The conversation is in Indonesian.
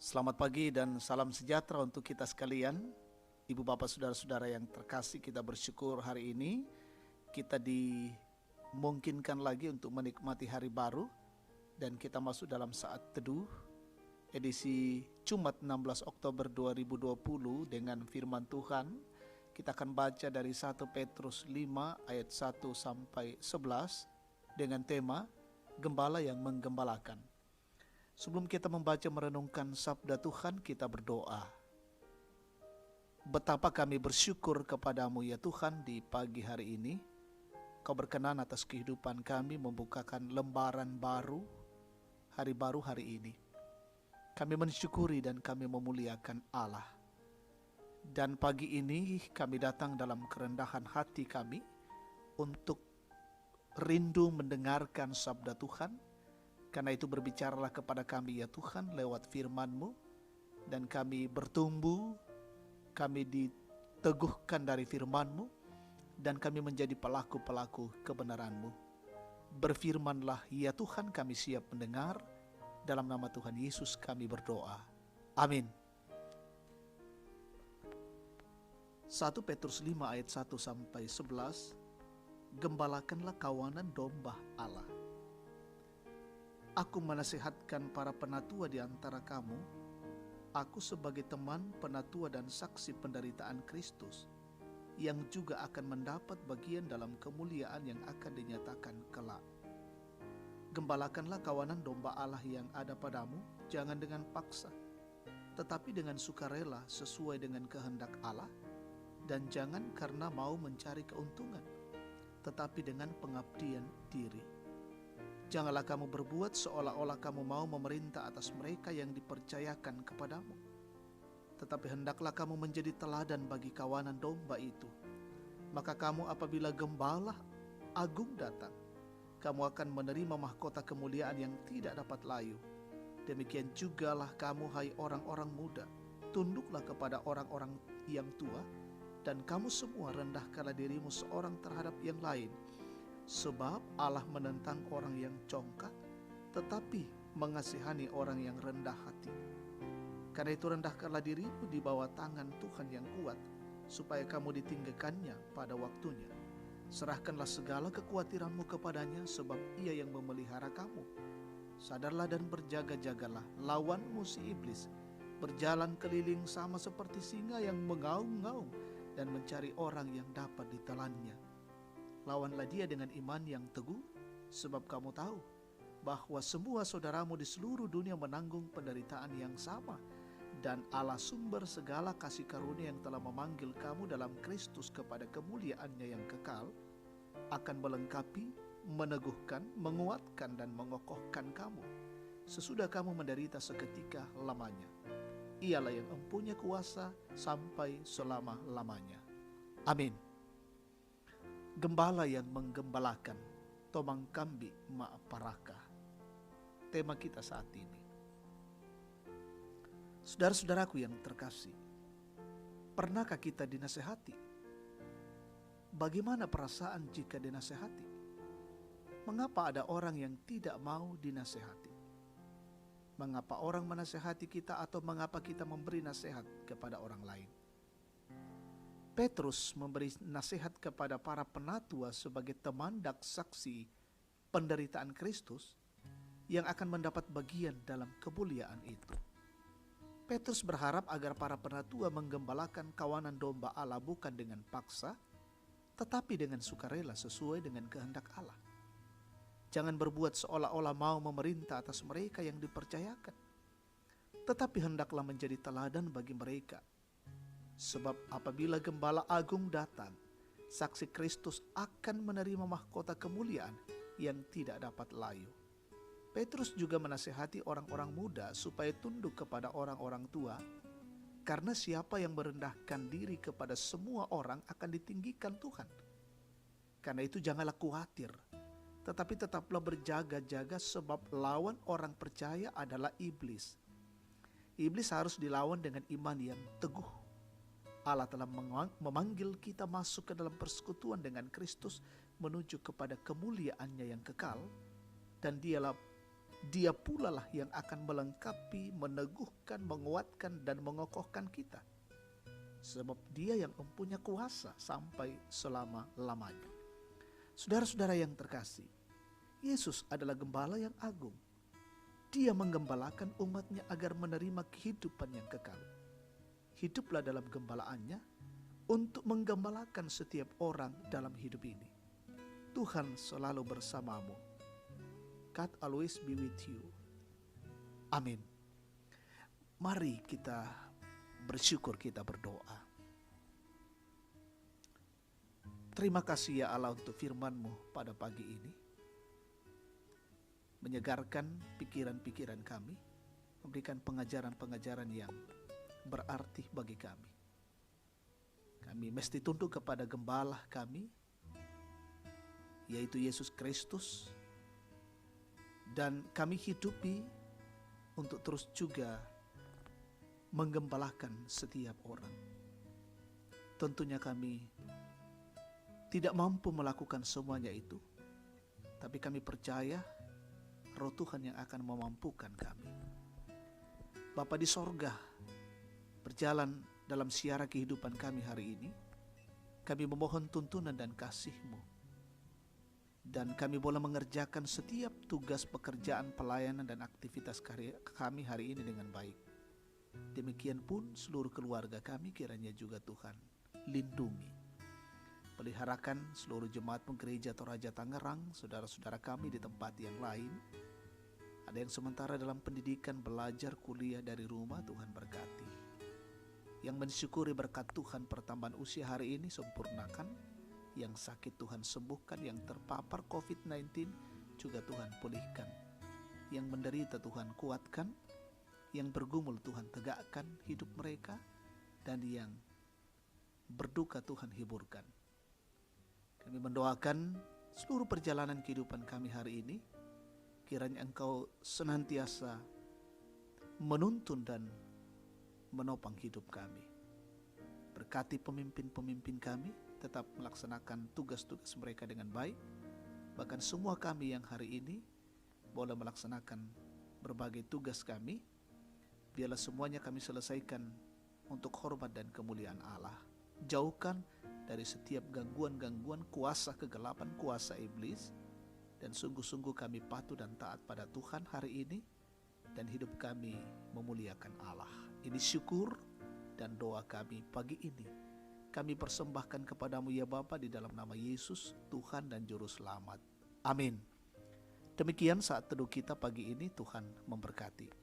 Selamat pagi dan salam sejahtera untuk kita sekalian. Ibu bapak saudara-saudara yang terkasih, kita bersyukur hari ini kita dimungkinkan lagi untuk menikmati hari baru. Dan kita masuk dalam saat teduh edisi Jumat 16 Oktober 2020 dengan firman Tuhan. Kita akan baca dari 1 Petrus 5 ayat 1 sampai 11 dengan tema Gembala yang Menggembalakan. Sebelum kita membaca merenungkan sabda Tuhan, kita berdoa. Betapa kami bersyukur kepadamu ya Tuhan di pagi hari ini. Kau berkenan atas kehidupan kami membukakan lembaran baru, hari baru hari ini. Kami mensyukuri dan kami memuliakan Allah. Dan pagi ini kami datang dalam kerendahan hati kami untuk rindu mendengarkan sabda Tuhan. Karena itu berbicaralah kepada kami ya Tuhan lewat firman-Mu, dan kami bertumbuh, kami diteguhkan dari firman-Mu, dan kami menjadi pelaku-pelaku kebenaran-Mu. Berfirmanlah ya Tuhan, kami siap mendengar. Dalam nama Tuhan Yesus kami berdoa. Amin. 1 Petrus 5 ayat 1 sampai 11. Gembalakanlah kawanan domba Allah. Aku menasihatkan para penatua di antara kamu, aku sebagai teman penatua dan saksi penderitaan Kristus, yang juga akan mendapat bagian dalam kemuliaan yang akan dinyatakan kelak. Gembalakanlah kawanan domba Allah yang ada padamu, jangan dengan paksa, tetapi dengan sukarela sesuai dengan kehendak Allah, dan jangan karena mau mencari keuntungan, tetapi dengan pengabdian diri. Janganlah kamu berbuat seolah-olah kamu mau memerintah atas mereka yang dipercayakan kepadamu. Tetapi hendaklah kamu menjadi teladan bagi kawanan domba itu. Maka kamu apabila gembala agung datang, kamu akan menerima mahkota kemuliaan yang tidak dapat layu. Demikian jugalah kamu, hai orang-orang muda, tunduklah kepada orang-orang yang tua, dan kamu semua rendahkanlah dirimu seorang terhadap yang lain. Sebab Allah menentang orang yang congkak, tetapi mengasihani orang yang rendah hati. Karena itu rendahkanlah dirimu di bawah tangan Tuhan yang kuat, supaya kamu ditinggikannya pada waktunya. Serahkanlah segala kekhawatiranmu kepadanya, sebab Ia yang memelihara kamu. Sadarlah dan berjaga-jagalah, lawanmu si iblis berjalan keliling sama seperti singa yang mengaum-ngaum dan mencari orang yang dapat ditelannya. Lawanlah dia dengan iman yang teguh, sebab kamu tahu bahwa semua saudaramu di seluruh dunia menanggung penderitaan yang sama, dan Allah sumber segala kasih karunia yang telah memanggil kamu dalam Kristus kepada kemuliaan-Nya yang kekal, akan melengkapi, meneguhkan, menguatkan, dan mengokohkan kamu, sesudah kamu menderita seketika lamanya. Ialah yang mempunyai kuasa sampai selama-lamanya. Amin. Gembala yang menggembalakan, tomang kambi ma'paraka. Tema kita saat ini. Saudara-saudaraku yang terkasih, pernahkah kita dinasehati? Bagaimana perasaan jika dinasehati? Mengapa ada orang yang tidak mau dinasehati? Mengapa orang menasehati kita, atau mengapa kita memberi nasihat kepada orang lain? Petrus memberi nasihat kepada para penatua sebagai teman dan saksi penderitaan Kristus yang akan mendapat bagian dalam kemuliaan itu. Petrus berharap agar para penatua menggembalakan kawanan domba Allah bukan dengan paksa, tetapi dengan sukarela sesuai dengan kehendak Allah. Jangan berbuat seolah-olah mau memerintah atas mereka yang dipercayakan, tetapi hendaklah menjadi teladan bagi mereka. Sebab apabila Gembala Agung datang, saksi Kristus akan menerima mahkota kemuliaan yang tidak dapat layu. Petrus juga menasihati orang-orang muda supaya tunduk kepada orang-orang tua, karena siapa yang merendahkan diri kepada semua orang akan ditinggikan Tuhan. Karena itu janganlah khawatir, tetapi tetaplah berjaga-jaga, sebab lawan orang percaya adalah iblis. Iblis harus dilawan dengan iman yang teguh. Allah telah memanggil kita masuk ke dalam persekutuan dengan Kristus menuju kepada kemuliaan-Nya yang kekal, dan Dialah Dia pula lah yang akan melengkapi, meneguhkan, menguatkan, dan mengokohkan kita. Sebab Dia yang mempunyai kuasa sampai selama-lamanya. Saudara-saudara yang terkasih, Yesus adalah gembala yang agung. Dia menggembalakan umatnya agar menerima kehidupan yang kekal. Hiduplah dalam gembalaannya untuk menggembalakan setiap orang dalam hidup ini. Tuhan selalu bersamamu. God always be with you. Amin. Mari kita bersyukur, kita berdoa. Terima kasih ya Allah untuk firman-Mu pada pagi ini. Menyegarkan pikiran-pikiran kami, memberikan pengajaran-pengajaran yang berarti bagi kami. Kami mesti tunduk kepada gembala kami, yaitu Yesus Kristus, dan kami hidupi untuk terus juga menggembalakan setiap orang. Tentunya kami tidak mampu melakukan semuanya itu, tapi kami percaya Roh Tuhan yang akan memampukan kami. Bapa di sorga, berjalan dalam siara kehidupan kami hari ini, kami memohon tuntunan dan kasih-Mu, dan kami boleh mengerjakan setiap tugas pekerjaan, pelayanan, dan aktivitas kami hari ini dengan baik. Demikian pun seluruh keluarga kami, kiranya juga Tuhan lindungi. Peliharakan seluruh jemaat-Mu gereja Toraja Tangerang, saudara-saudara kami di tempat yang lain. Ada yang sementara dalam pendidikan, belajar, kuliah dari rumah, Tuhan berkati. Yang mensyukuri berkat Tuhan pertambahan usia hari ini, sempurnakan. Yang sakit Tuhan sembuhkan, yang terpapar COVID-19 juga Tuhan pulihkan. Yang menderita Tuhan kuatkan, yang bergumul Tuhan tegakkan hidup mereka, dan yang berduka Tuhan hiburkan. Kami mendoakan seluruh perjalanan kehidupan kami hari ini, kiranya Engkau senantiasa menuntun dan menopang hidup kami. Berkati pemimpin-pemimpin kami, tetap melaksanakan tugas-tugas mereka dengan baik. Bahkan semua kami yang hari ini boleh melaksanakan berbagai tugas kami, biarlah semuanya kami selesaikan untuk hormat dan kemuliaan Allah. Jauhkan dari setiap gangguan-gangguan kuasa kegelapan, kuasa iblis, dan sungguh-sungguh kami patuh dan taat pada Tuhan hari ini, dan hidup kami memuliakan Allah. Ini syukur dan doa kami pagi ini. Kami persembahkan kepadamu ya Bapa, di dalam nama Yesus, Tuhan dan Juru Selamat. Amin. Demikian saat teduh kita pagi ini, Tuhan memberkati.